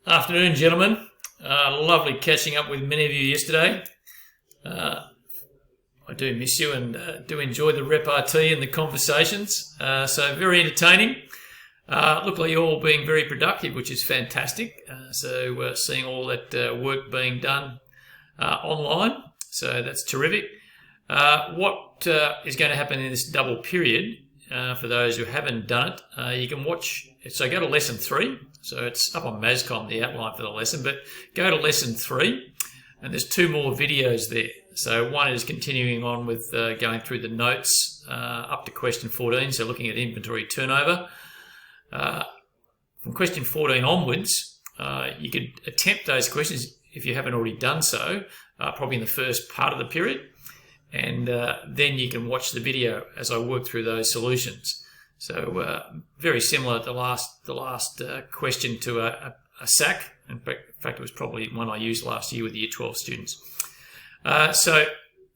Afternoon, gentlemen. Lovely catching up with many of you yesterday. I do miss you and do enjoy the repartee and the conversations. So very entertaining. Look like you're all being very productive, which is fantastic. So we're seeing all that work being done online. So that's terrific. What is going to happen in this double period, for those who haven't done it, you can watch. So go to lesson 3. So it's up on MASCOM, the outline for the lesson, but go to lesson 3 and there's 2 more videos there. So one is continuing on with going through the notes up to question 14, so looking at inventory turnover. From question 14 onwards, you could attempt those questions if you haven't already done so, probably in the first part of the period, and then you can watch the video as I work through those solutions. So very similar to the last question to a SAC. In fact, it was probably one I used last year with the Year 12 students. So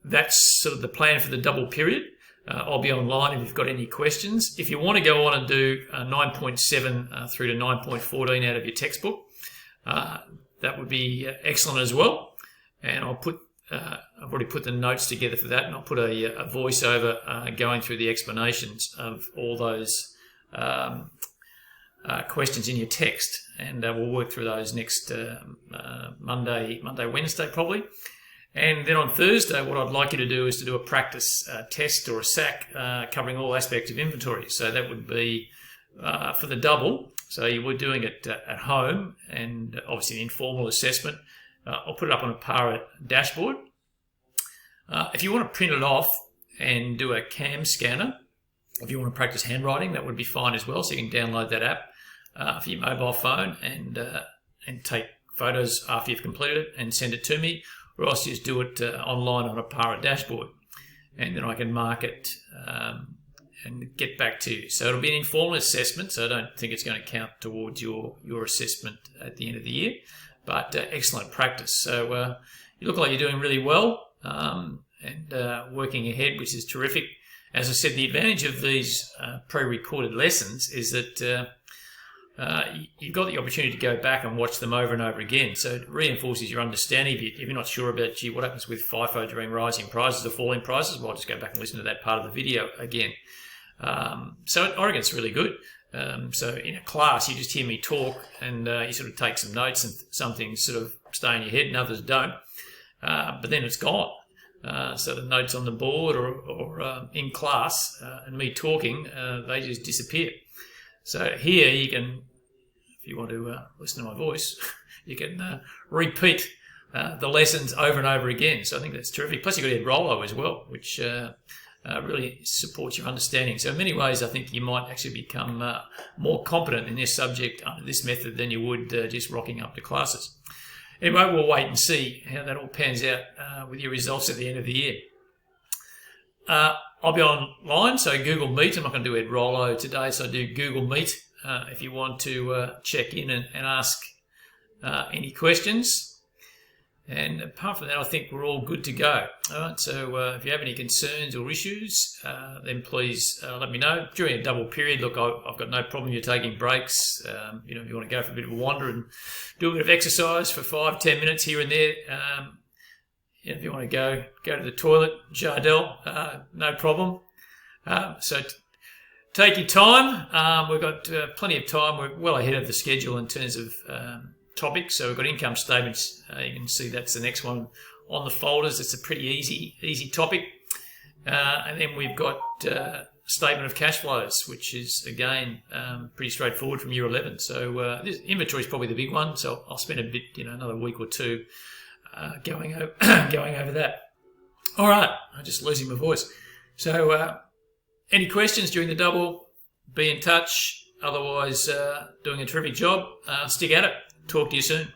that's sort of the plan for the double period. I'll be online if you've got any questions. If you want to go on and do 9.7 through to 9.14 out of your textbook, that would be excellent as well. And I'll put I've already put the notes together for that, and I'll put a voiceover going through the explanations of all those questions in your text, and we'll work through those next Monday, Wednesday probably. And then on Thursday, what I'd like you to do is to do a practice test or a SAC covering all aspects of inventory. So that would be for the double. So you were doing it at home, and obviously an informal assessment. I'll put it up on a PARA dashboard. If you want to print it off and do a CAM scanner, if you want to practice handwriting, that would be fine as well. So you can download that app for your mobile phone and take photos after you've completed it and send it to me, or else just do it online on a PARA dashboard, and then I can mark it and get back to you. So it'll be an informal assessment, so I don't think it's going to count towards your assessment at the end of the year. But excellent practice. So you look like you're doing really well and working ahead, which is terrific. As I said, the advantage of these pre-recorded lessons is that you've got the opportunity to go back and watch them over and over again. So it reinforces your understanding. If you're not sure about what happens with FIFO during rising prices or falling prices, well, I'll just go back and listen to that part of the video again. So I reckon it's really good. So in a class, you just hear me talk and you sort of take some notes, and some things sort of stay in your head and others don't. But then it's gone. So the notes on the board or in class and me talking, they just disappear. So here you can, if you want to listen to my voice, you can repeat the lessons over and over again. So I think that's terrific. Plus you've got Ed Rollo as well, which really supports your understanding. So in many ways, I think you might actually become more competent in this subject under this method than you would just rocking up to classes. Anyway, we'll wait and see how that all pans out with your results at the end of the year. I'll be online, so Google Meet. I'm not going to do Ed Rollo today, so I do Google Meet if you want to check in and ask any questions. And apart from that, I think we're all good to go. All right, so if you have any concerns or issues, then please let me know. During a double period, look, I've got no problem you taking breaks. If you want to go for a bit of a wander and do a bit of exercise for 5-10 minutes here and there. If you want to go to the toilet, Jardel, no problem. So take your time. We've got plenty of time. We're well ahead of the schedule in terms of topics. So we've got income statements. You can see that's the next one on the folders. It's a pretty easy topic. And then we've got statement of cash flows, which is again pretty straightforward from year 11. So this inventory is probably the big one. So I'll spend a bit, another week or two going over that. All right, I'm just losing my voice. So any questions during the double? Be in touch. Otherwise, doing a terrific job. Stick at it. Talk to you soon.